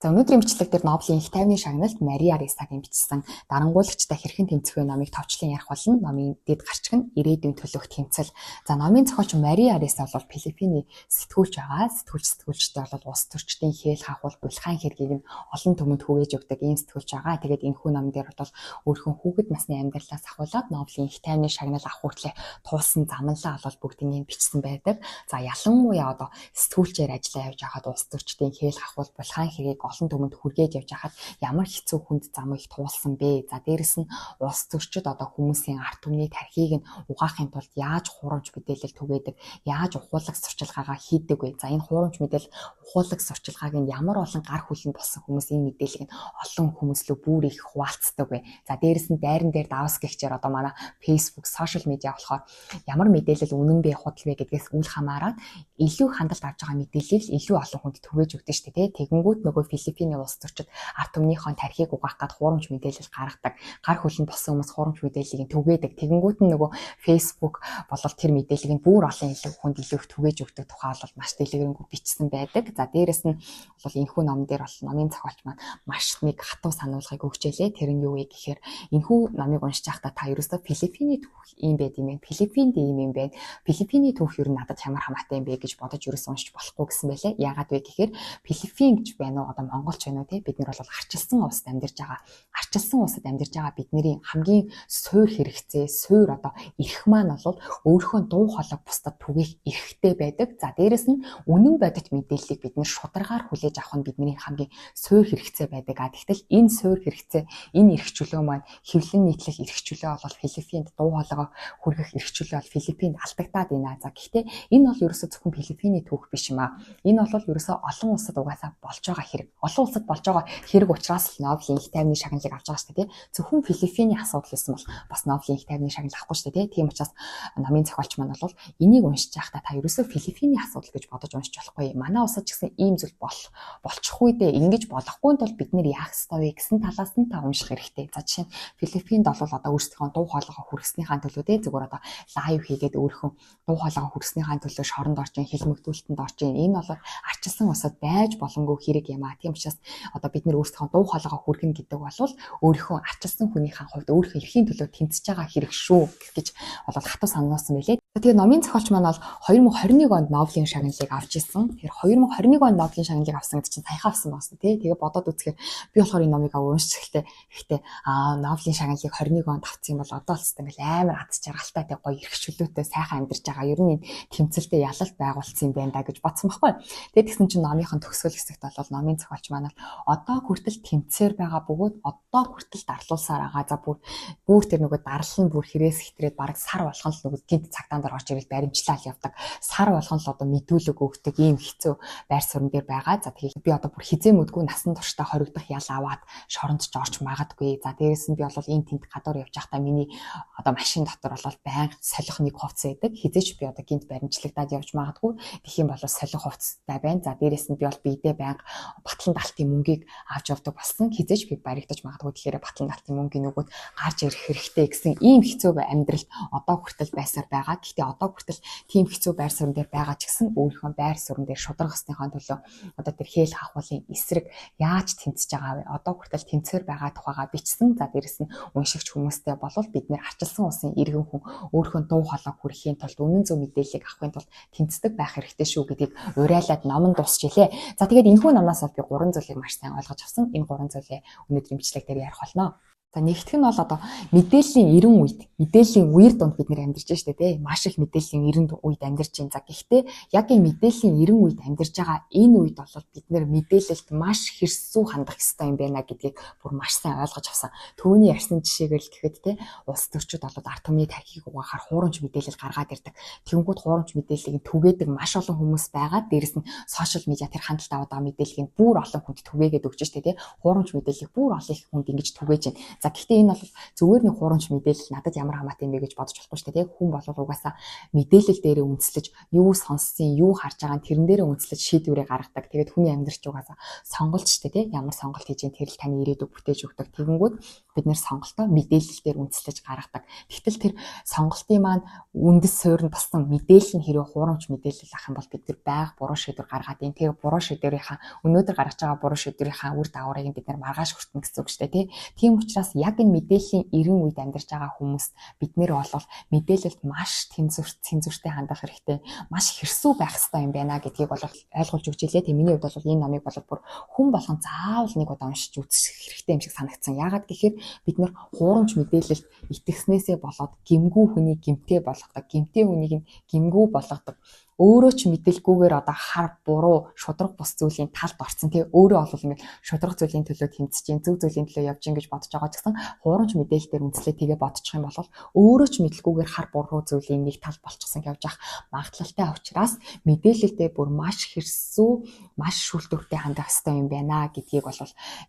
За өнөөдрийн бичлэг дээр Нобелийн их тайвны шагналд Мария Ресагийн бичсэн дарангуулагчтай хэрхэн тэмцэх вэ номыг товчлон ярих болно. Номын дэд гарчиг нь ирээдүйн төлөөх тэмцэл. За номын зохиолч Мария Реса бол Филиппиний сэтгүүлч байгаа. Сэтгүүлчтэй бол улс төрчдийн хэл хахуул булхайн хэргийг нь олон түмэнд хүгээж өгдөг ийм сэтгүүлч байгаа. Тэгээд энэ хүн ном дээр бол өөрхөн хүүхэд насны амьдралаас ахуулаад Нобелийн их тайвны шагнал авах хүртлээр туулсан замналаа бол бүгднийг бичсэн байдаг. За ялангуяа одоо сэтгүүлчээр ажиллаа явж байхад улс төрчдийн хэл хахуул булхайн хэргийг олон түмэнд хүргээд явж байхад ямар хэцүү хүнд зам их туулсан бэ? За дээрэс нь улс төрчид одоо хүмүүсийн ард түмний тархийг нь угаахын тулд яаж хуурамч мэдээлэл түгээдэг, яаж ухуулаг сурчилгаагаа хийдэг вэ? За энэ хуурамч мэдээлэл ухуулаг сурчилгааг нь ямар олон гар хүлэнд болсон хүмүүс энэ мэдээллийг нь олон хүмүүс лөө бүр их хуваалцдаг вэ? За дээрэс нь дайран дээр давс гихчээр одоо манай Facebook, сошиал медиа болохоор ямар мэдээлэл үнэн бэ, худал вэ гэдгээс үл хамааран илүү хандлт авч байгаа мэдээллийг илүү олон хүнд түгээж өгдөө шүү дээ. Тэгэнгүүт нөгөө Филиппиний улс төрчид ард түмнийхөө тархийг угаах гад хуурамч мэдээлэл гаргадаг. Гар хүлэнд болсон хүмүүс хуурамч мэдээллийг түгээдэг. Тэгэнгүүт нь нөгөө Facebook болол тэр мэдээллийг нь бүр олон илүү хүнд илүү их түгээж өгдөг тухай бол маш дэлгэрэнгүй бичсэн байдаг. За дээрэс нь бол энэхүү ном дээр бол номын зохиолч маань маш нэг хатуу сануулгыг өгчээлээ. Тэр нь юу вэ гэхээр энэхүү номыг уншиж байхдаа та ерөөсөө Филиппиний түүх юм байд юм бэ? Филиппинд ийм юм байна. Филиппиний түүх юу надад ямар хамаатай юм бэ гэж бодож ерөөсөө уншиж болохгүй гэсэн байлээ. Яагаад вэ гэхээр Филиппин гэж байна уу? Одоо Монголч байна уу те? Бид нар бол арчилсан улсад амьдарч байгаа. Арчилсан улсад амьдарч байгаа бидний хамгийн суур хэрэгцээ, суур одоо эрх маань бол өөрийнхөө дуу хоолойг бусдад түгээх эрхтэй байдаг. За дээрэс нь үнэн бодит мэдээллийг бид нэр шударгаар хүлээж авах нь бидний хамгийн суур хэрэгцээ байдаг. Тэгтэл энэ суур хэрэгцээ, энэ эрх чөлөө маань хэвлэн нийтлэх эрх чөлөө бол Филиппинд дуу хоолойгоо хүргэх эрх чөлөө бол Филиппинд алдагдаад байна. За гэхдээ энэ бол ерөөсөө зөвхөн Филиппиний түүх биш юм аа. Энэ бол ерөөсөө олон улсад угаасаа болж байгаа хэрэг. Олон улсад болж байгаа хэрэг учраас л Нобелийн их тайвны шагналыг авч байгаа шүү дээ. Зөвхөн Филиппиний асуудал байсан бол бас Нобелийн их тайвны шагнал авахгүй шүү дээ. Тийм учраас номын зохиолч маань бол энийг уншиж байхдаа та ерөөсөө Филиппиний асуудал гэж бодож уншиж болохгүй. Манай улсад ч гэсэн ийм зүйл болчихгүй дээ. Ингэж болохгүй тул бид нэр яах ёстой вэ гэсэн талаас нь та унших хэрэгтэй. За жишээ нь Филиппинд бол одоо өөрсдийнхөө дуу хоолойгоо хүргэснийхаа төлөө зүгээр одоо лайв хийгээд өөрхөн дуу хоолойгоо хүргэснийхаа төлөө шоронд орж ийн, хилмигдүүлэлтэнд орж ийн. Энэ бол арчилсан улсад байж боломгүй хэрэг юм аа. Тийм учраас одоо бид нэр өөрсдийнхөө дуу хоолойгоо хүргэнэ гэдэг бол өөрийнхөө арчилсан хүнийхээ хувьд өөрийнхөө эрхийн төлөө тэмцэж байгаа хэрэг шүү гэж бол хатуу сануулсан байлээ. Тэгээ номын зохиолч маань бол 2021 онд Нобелийн шагналыг авч ирсэн. Тэгэхээр 2021 онд Нобелийн шагналыг авсан гэдэг чинь саяхан авсан байна тий. Тэгээ бодоод үзэхээр би болохоор энэ номыг уншиж ихтэй Нобелийн шагналыг 21 онд авсан юм бол одоо л ч ингээл амар аз жаргалтай тий гоё эрх чөлөөтэй сайхан амьдарч байгаа. Ер нь тэмцэлтэй ялалт байгуулсан юм байна да гэж бодсон байхгүй. Тэгээд тэгсэн чинь номынхон төгсгөл хэсэгт бол номын зохиолч маань одоо хүртэл тэмцээр байгаа бөгөөд одоо хүртэл дарлуулсаар байгаа. За бүр тэр нөгөө дарал нь бүр хэрээс хитрээд бараг сар болгон л нөгөө гинт цагтаан дээр орж ирэл баримтлал явдаг. Сар болгон л одоо мэдүүлэг өгдөг ийм хэцүү байр суурин дээр байгаа. За тэгээд би одоо бүр хизээ мэдгүй насан туршдаа хоригдох ял аваад шоронд ч орч магадгүй. За дээрээс нь би бол энэ тент гадуур явж байхдаа миний одоо машин дотор бол байнга солих нэг хувцас байдаг. Хизээч би одоо гинт баримтлагадаад явж магадгүй. Тэгэх юм бол солих хувцастай байна. За дээрээс нь би бол бидээ байнга батлан далтын мөнгийг авч явдаг болсон. Хизээч би баригдаж магадгүй. Тэгэхээр батлан далтын мөнгөний нөгөөд гарч ирэх хэрэгтэй гэсэн ийм хэцүү амьдралд одоо хүртэл байсаар байгаа. Гэхдээ одоо хүртэл тийм хэцүү байр суурин дээр байгаа ч гэсэн өөрийнхөө байр суурин дээр шударга ёсныхаа төлөө одоо тэр хэл хахуулын эсрэг яаж тэмцэж байгаа вэ? Одоо хүртэл тэмцээр байгаа тухайга бичсэн. За дээрэс нь уншигч хүмүүстэй болвол бид нэр арчилсан улсын иргэн хүн өөрийнхөө дуу хоолойг хүргэхийн тулд үнэн зөв мэдээллийг авахын тулд тэмцдэг байх хэрэгтэй шүү гэдгийг уриалаад номон дуусчихлээ. За тэгээд энэхүү номоос бол би 3 зүйлийг маш сайн ойлгож авсан. Энэ 3 зүйлээ өнөөдрийн бичлэг дээр ярих болно. За нэгтгэх нь бол одоо мэдээллийн 90 үед мэдээллийн үер донд бид нэр амьдарч штэ тий. Маш их мэдээллийн 90 үед амьдарч байна. За гэхдээ яг энэ мэдээллийн 90 үед амьдарч байгаа энэ үед бол бид нэр мэдээлэлд маш хэрсүү хандах ёстой юм байна гэдгийг бүр маш сайн ойлгож авсан. Түүний ярьсан жишээгээр л гэхэд тий улс төрчид бол ард түмний тархийг угаахаар хуурамч мэдээлэл гаргаад ирдэг. Тэнгүүд хуурамч мэдээллийг түгээдэг маш олон хүмүүс байгаа. Дээрэс нь сошиал медиа тэр хандлт аваад байгаа мэдээллийг бүр олон хүнд түгээгээд өгч штэ тий. Хуурамч мэдээллийг бүр олон хүнд ингэж түгээж байна. За гэхдээ энэ бол зүгээр нэг хуурамч мэдээлэл надад ямар хамаатай юм бэ гэж бодож болохгүй шүү дээ. Хүн бол угаасаа мэдээлэл дээрээ үндэслэж юу сонссон, юу харж байгаа нь тэрэн дээрээ үндэслэж шийдвэрээ гаргадаг. Тэгээд хүний амьдрч угаасаа сонголт шүү дээ. Ямар сонголт хийж ийн тэр л таны ирээдүг бүтээж өгдөг. Тэгэнгүүт бид нэр сонголтоо мэдээлэл дээр үндэслэж гаргадаг. Тэгтэл тэр сонголтын маань үндэс суурьнд басан мэдээлэл нь хэрэв хуурамч мэдээлэл ах юм бол бид нар байг буруу шийдвэр гаргаад ийн. Тэгээ буруу шийдвэрийнхаа өнөөдөр гаргаж байгаа буруу шийдвэрийнхаа үр дагаврыг бид нар маргааш хүртэнэ гэсэн үг шүү дээ. Тийм учраас яг энэ мэдээллийн эрен үед амьдарч байгаа хүмүүс бид нэр бол мэдээлэлд маш цензуртэй хандах хэрэгтэй, маш хэрсүү байх хэрэгтэй юм байна гэдгийг бол ойлгуулж өгч илээ. Тэг миний хувьд бол энэ номыг бол бүр хүн болгон заавал нэг удаа уншиж үзэх хэрэгтэй юм шиг санагдсан. Яагаад гэхээр бид нэр хуурамч мэдээлэлд итгэснээсээ болоод гэмгүү хүний гэмтээ болгодог, гэмтээ хүнийг нь гэмгүү болгодог. Өөрөө ч мэдээлгүйгээр одоо хар буруу шудраг бус зүйлийн талд орсон тий өөрөө бол ингээд шудраг зүйлийн төлөө тэмцэж гин зөв зүйлийн төлөө явж гин гэж бодож байгаа ч гэсэн хуурамч мэдээлэлээр үндэслээ тэгээ бодчих юм бол өөрөө ч мэдэлгүйгээр хар буруу зүйлийн нэг тал болчихсон явж ах магадлалтай учраас мэдээлэлдээ бүр маш хэрсүү маш шүүлтүүртэй хандах хэрэгтэй юм байна гэдгийг бол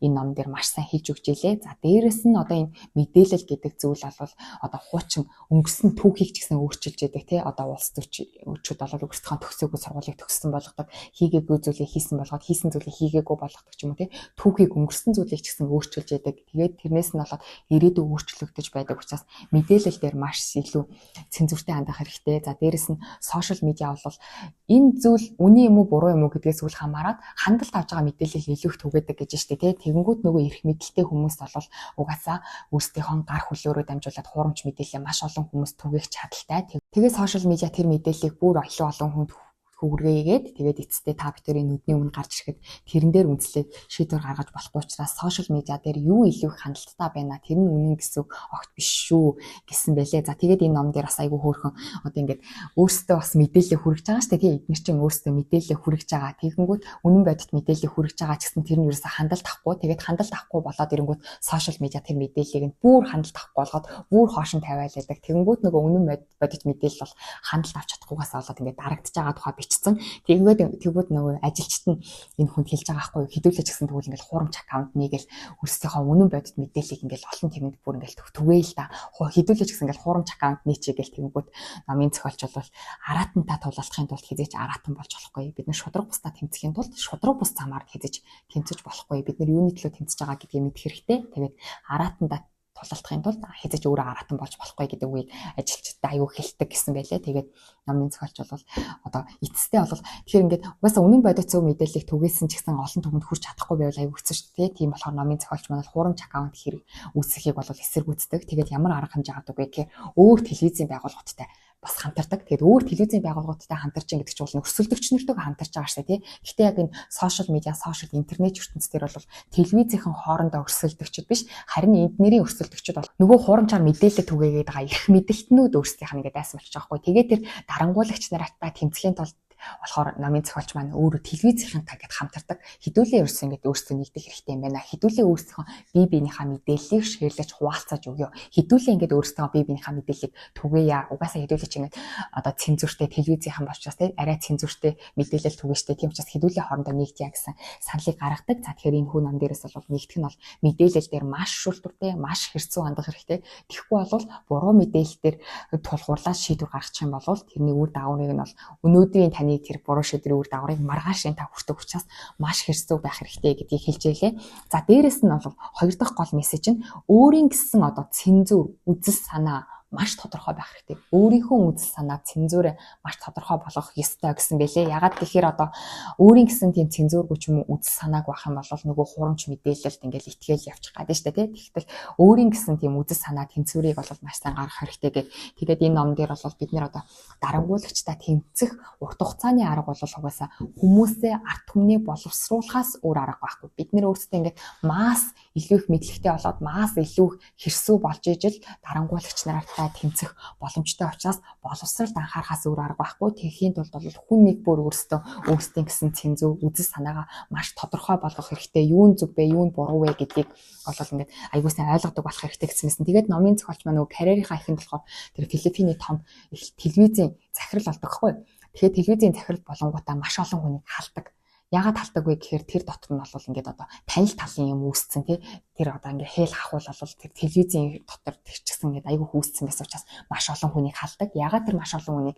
энэ ном дээр маш сайн хэлж өгч илээ. За дээрэс нь одоо энэ мэдээлэл гэдэг зүйл бол одоо хуучин өнгөрсөн түүхийг ч гэсэн өөрчилж яадаг тий одоо улс төрчид бол өөрсдөө төгсөөгүй сургуулийг төгссөн болгодог, хийгээгүй зүйлийг хийсэн болгоод хийсэн зүйлийг хийгээгүй болгодог ч юм уу тий түүхийг өнгөрсөн зүйлийг ч гэсэн өөрчилж яадаг. Тэгээд тэрнээс нь болоод ирээдүйд өөрчлөгдөж байдаг учраас мэдээлэл дээр маш илүү цензуртэй хандах хэрэгтэй. За дээрэс нь сошиал медиа бол энэ зүйл үний юм уу буруу юм уу гэдгээс үл хамааран хандлт авж байгаа мэдээлэл илүү их түгээдэг гэж штэ тий. Тэгэнгүүт нөгөө эрх мэдэлтэй хүмүүс бол угаасаа өөрсдийнхөө гар хөлөөрөө дамжуулаад хуурамч мэдээлэл маш олон хүмүүс түгээх чадaltaй. Тэгээ сошиал медиа тэр мэдээллийг бүр олон хүнд хүргээгээд тэгээд эцэстээ та бүхэн нүдний өмнө гарч ирэхэд тэрэн дээр үндэслээд шийдвэр гаргаж болохгүй учраас сошиал медиа дээр юу илүү их хандлттай байна тэр нь үнэн гэсэн огт биш шүү гэсэн байлээ. За тэгээд энэ ном дээр бас айгүй хөөрхөн одоо ингээд өөрсдөө бас мэдээлэл хүргэж байгаа шүү дээ. Тэгээд эдгээр чинь өөрсдөө мэдээлэл хүргэж байгаа. Тэгэнгүүт үнэн бодит мэдээлэл хүргэж байгаа ч гэсэн тэр нь ерөөсө хандлт авахгүй. Тэгээд хандлт авахгүй болоод ирэнгүүт сошиал медиа тэр мэдээллийг нь бүр хандлт авахгүй болгоод бүр хоошин тавиалаадаг. Тэгэнгүүт нөгөө үнэн бодит мэдээлэл бол хандлт авч чадахгүйгээс болоод ингээд дарагдж байгаа тухай бичсэн. Тэгвэл нөгөө ажилчид нь энэ хүнд хэлж байгаа байхгүй юу? Хэдүүлээч гэсэн тэгвэл ингээл хуурамч аккаунт нийгээл өөрсдийнхөө үнэн бодит мэдээллийг ингээл олон тэрэнд бүр ингээл түгээе л да. Хэдүүлээч гэсэн ингээл хуурамч аккаунт нийчээгээл тэгэнгүүт намын зохиолч бол аратантаа тулалдахын тулд хизээч аратан болж болохгүй. Бид нар шудраг бусдаа тэмцэхийн тулд шудраг бус замаар хизээч тэмцэж болохгүй. Бид нар юуны төлөө тэмцэж байгаа гэдгийг мэдэх хэрэгтэй. Тэгээд аратантаа тулалдахын тулд хязгаарч өөрөө аратан болж болохгүй гэдэг үгийг ажилчдад аюу хэлдэг гэсэн байлээ. Тэгээд намын зохиолч бол одоо эцэстээ бол тэгэхээр ингээд угаасаа үнэн бодит зөв мэдээллийг түгээсэн ч гэсэн олон түмэнд хүрч чадахгүй байвал аюу хэцүү шүү дээ. Тийм болохоор намын зохиолч маань хуурамч аккаунт хэрэг үүсгэхийг бол эсэргүүцдэг. Тэгээд ямар арга хэмжээ авдаг вэ гэхээр өөр телевизийн байгууллагуудтай бас хамтардаг. Тэгээд өөр телевизийн байгууллагуудтай хамтарч ин гэдэг чинь бол өрсөлдөгч нартай хамтарч байгаа шүү дээ. Гэхдээ яг энэ сошиал медиа, сошиал интернет ертөнцийн дээр бол телевизийн хоорондоо өрсөлдөгчд биш, харин эднэрийн өрсөлдөгчд бол нөгөө хуурамчаар мэдээлэл түгээгээд байгаа их мэдээлтнүүд өөрсдийнх нь ингээд дайсан болчих жоохгүй. Тэгээд тэр дарангуулагч нартай тэмцэхийн тулд болохоор намын зохиолч маань өөрөө телевизийнхэнтэй гээд хамтардаг. Хэдүүлээ ерөөсөө ингээд өөрсдөө нэгдэх хэрэгтэй юм байна. Хэдүүлээ өөрсдийнхөө бие биенийхээ мэдээллийг шеэрлэж хуваалцаж өгөө. Хэдүүлээ ингээд өөрсдийнхөө бие биенийхээ мэдээллийг түгээе. Угаасаа хэдүүлээ чи ингээд одоо цензуртэй телевизийнхэн болчихоос те арай цензуртэй мэдээлэл түгээ штэ. Тийм учраас хэдүүлээ хоорондоо нэгдье гэсэн саналыг гаргадаг. За тэгэхээр энэ хүн ном дээрээс бол нэгдэх нь бол мэдээлэл дээр маш шүүлтүртэй, маш хэрцүү хандах хэрэгтэй. Тэгэхгүй бол буруу мэдээлэл дээр тулгуурлаад шийдвэр гаргачих юм бол тэрний үр дагаврыг нь бол өнөөдрийн таны тэр буруу шийдвэрийн үр дагаврыг маргаашийн та хүртэх учраас маш хэрцүү байх хэрэгтэй гэдгийг хэлж ийлээ. За дээрэс нь бол хоёр дахь гол мессеж нь өөрийн гэсэн одоо цензур, үзэл санаа маш тодорхой байх хэрэгтэй. Өөрийнхөө үзэл санаа цензурээ маш тодорхой болгох ёстой гэсэн бэлээ. Ягаад гэхээр одоо өөрийн гэсэн тийм цензургүй ч юм уу үзэл санааг байх юм бол нөгөө хуурамч мэдээлэлд ингээл итгээл явчих гадаг штэ тий. Тэгтэл өөрийн гэсэн тийм үзэл санаа цензурыг бол маш сайн гаргах хэрэгтэй гэх. Тэгээд энэ ном дээр бол бид нэр одоо дарангуулагчтай тэмцэх урт хугацааны арга бол угаасаа хүмүүсээ арт түмний боловсруулахаас өөр арга байхгүй. Бид нэр өөрсдөө ингээд масс илүү их мэдлэгтэй болоод масс илүү хэрсүү болж ижил дарангуулагч нартай тэмцэх боломжтой учраас боловсралд анхаарахаас өөр арга байхгүй. Тэгэхийн тулд бол хүн нэг бүр өөрсдөө өөрсдийн гэсэн цензур үзэл санаагаа маш тодорхой болгох хэрэгтэй. Юу нь зөв бэ, юу нь буруу вэ гэдгийг бол ингээд аягүй сайн ойлгодог болох хэрэгтэй гэсэн. Тэгээд номын зохиолч маань нөгөө карьерийнхаа ихэнд болохоор тэр Филиппиний том телевизийн захирал болдог хгүй. Тэгэхээр телевизийн захирал болонгуудаа маш олон хүнийг халдаг. Ягаад талдаг вэ гэхээр тэр дотор нь бол ингээд одоо танил талын юм үүсцэн тий. Тэр одоо ингээд хээл хахуул бол тэр телевизийн дотор тэр ч гэсэн ингээд айгүй хүүсцэн байсан учраас маш олон хүнийг халдаг. Ягаад тэр маш олон хүнийг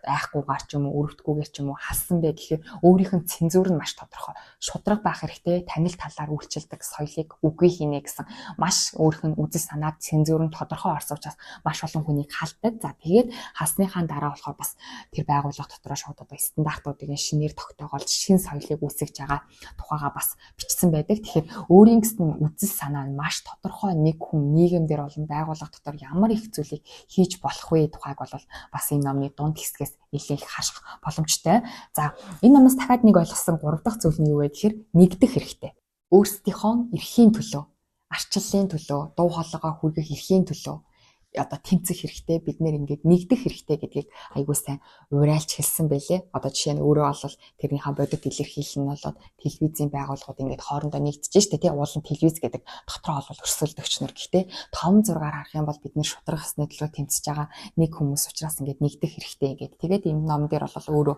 айхгүйгээр ч юм уу өрөвдгүйгээр ч юм уу халсан бэ гэхээр өөрийнх нь цензуур нь маш тодорхой. Шудраг байх хэрэгтэй, танил талаар үйлчилдэг соёлыг үгүй хийнэ гэсэн маш өөрийнх нь үзэл санаа цензуур нь тодорхой орсон учраас маш олон хүнийг халдаг. За тэгээд халсныхаа дараа болохоор бас тэр байгууллага дотроо шууд одоо стандартуудыг шинээр тогтоогоол шин соёлыг үүсгэж байгаа тухайга бас бичсэн байдаг. Тэгэхээр өөрийн гэсэн үзэл санаа нь маш тодорхой нэг хүн нийгэмдэр болон байгууллага дотор ямар их зүйлийг хийж болох вэ тухайг бол бас энэ номны дунд хэсгээс нэлээд их харах боломжтой. За энэ номоос дахиад нэг ойлгосон 3 дахь зүйл нь юу вэ гэхээр нэгдэх хэрэгтэй. Өөрсдийнхөө эрхийн төлөө, арчлалын төлөө, дуу хоолойгоо хүргэх эрхийн төлөө одоо тэмцэх хэрэгтэй, бид нэр ингээд нэгдэх хэрэгтэй гэдгийг айгуу сайн уриалж хэлсэн байлээ. Одоо жишээ нь өөрөө бол тэрнийхээ бодит илэрхийлэл нь болоод телевизийн байгууллагууд ингээд хоорондоо нэгдэж штэ тий, уулын телевиз гэдэг дотроо бол өрсөлдөгч нар. Гэхдээ том зургаар харах юм бол бид нэр шудраг хэсний төлөө тэмцэж байгаа нэг хүмүүс учраас ингээд нэгдэх хэрэгтэй гэдэг. Тэгээд энэ ном дээр бол өөрөө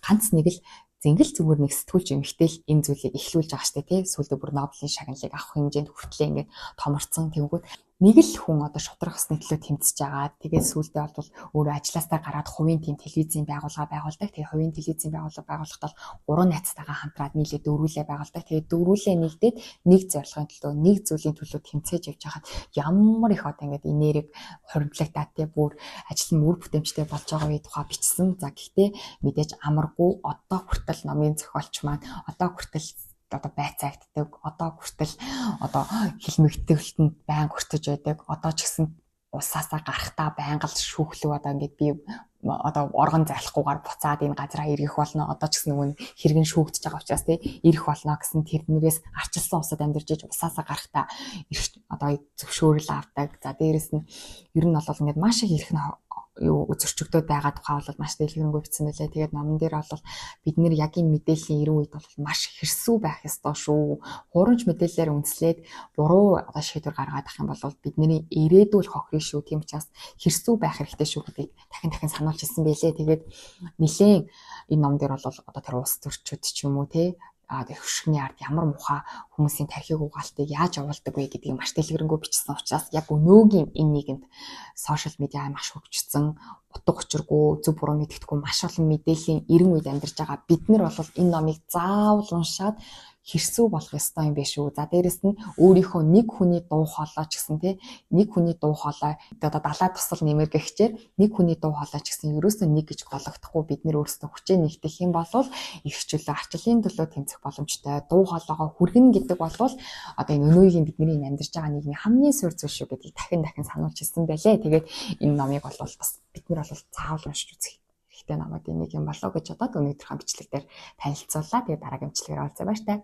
ганц нэг л зингэл зүгээр нэг сэтгүүлч эмэгтэй л энэ зүйлийг эхлүүлж байгаа штэ тий. Сүүлдээ бүр Нобелийн шагналыг авах хэмжээнд хүртлээ ингээд томорцсон. Тэнгүүд нэг л хүн одоо шудраг хэсний төлөө тэмцэж байгаа. Тэгээд сүүлдээ бол өөрөө ажилласаа гараад хувийн тийм телевизийн байгууллага байгуулдаг. Тэгээд хувийн телевизийн байгууллага байгуулахдаа 3 найзтайгаа хамтраад нийлээ дөрвөлээ байгуулдаг. Тэгээд дөрвөлээ нэгдээд нэг зорилгын төлөө, нэг зүйлийн төлөө тэмцээж явж хахад ямар их одоо ингээд энерги хуримтлагтаатай бүр ажил нь үр бүтээмжтэй болж байгаа үе тухай бичсэн. За гэхдээ мэдээж амаргүй одоо хүртэл номын зохиолч маань одоо хүртэл одоо байцаагддаг, одоо хүртэл одоо хилмигтгэлтэнд байнга хүртэж байдаг. Одоо ч гэсэн усаасаа гарахтаа байнга л шүүхлүү одоо ингээд би одоо оргон зайлахгүйгээр буцаад энэ газараа ирэх болно. Одоо ч гэсэн нөгөө хэрэгэн шүүгдэж байгаа учраас тий ирэх болно гэсэн тэрнээс арчилсан усад амьдарч иж усаасаа гарахтаа одоо зөвшөөрөл авдаг. За дээрэс нь ер нь бол ингээд маш их ирэх юу зөрчигдөд байгаа тухай бол маш дэлгэрэнгүй бичсэн байлээ. Тэгээд номон дээр бол бид нэр яг энэ мэдээллийн ирэн үед бол маш хэрсүү байх ёстой шүү. Хурамч мэдээлэлээр үндэслээд буруу одоо шийдвэр гаргаад ах юм бол бидний ирээдүйн хохирно шүү. Тийм учраас хэрсүү байх хэрэгтэй шүү гэдгийг дахин сануулж хэлсэн байлээ. Тэгээд нэлээд энэ ном дээр бол одоо тэр улс төрчид ч юм уу те хөшгөний ард ямар муха хүмүүсийн тархиг угаалтыг яаж явуулдаг вэ гэдгийг маш дэлгэрэнгүй бичсэн учраас яг өнөөгийн энэ нийгэмд сошиал медиа маш хөгжсөн, утга учиргүй, зөв буруу мэддэхгүй маш олон мэдээллийн эрен үед амьдарч байгаа бид нар бол энэ номыг заавал уншаад хэрсүү болох ёстой юм биш үү. За дээрэс нь өөрийнхөө нэг хүний дуу хоолой ч гэсэн тий нэг хүний дуу хоолой одоо далаа тусал нэмэргэгчээр нэг хүний дуу хоолой ч гэсэн ерөөсөө нэг гэж гологдохгүй бид нэр өөрсдөө хүчээ нэгтгэх юм бол их хчлөө арчлалын төлөө тэмцэх боломжтой. Дуу хоолойгоо хүргэнэ гэдэг бол одоо энэ өнөөгийн бидний амьдарч байгаа нийгмийн хамгийн суурь зүйл шүү гэдгийг дахин сануулж хэлсэн байлээ. Тэгээд энэ номыг бол бас бид нар бол заавал уншиж үзье. Ихтэй намайг нэг юм болоо гэж бодоод өнөөдрийнхөө бичлэг дээр танилцууллаа. Тэгээд дараагийн бичлэгээр уулзъя баяр таа.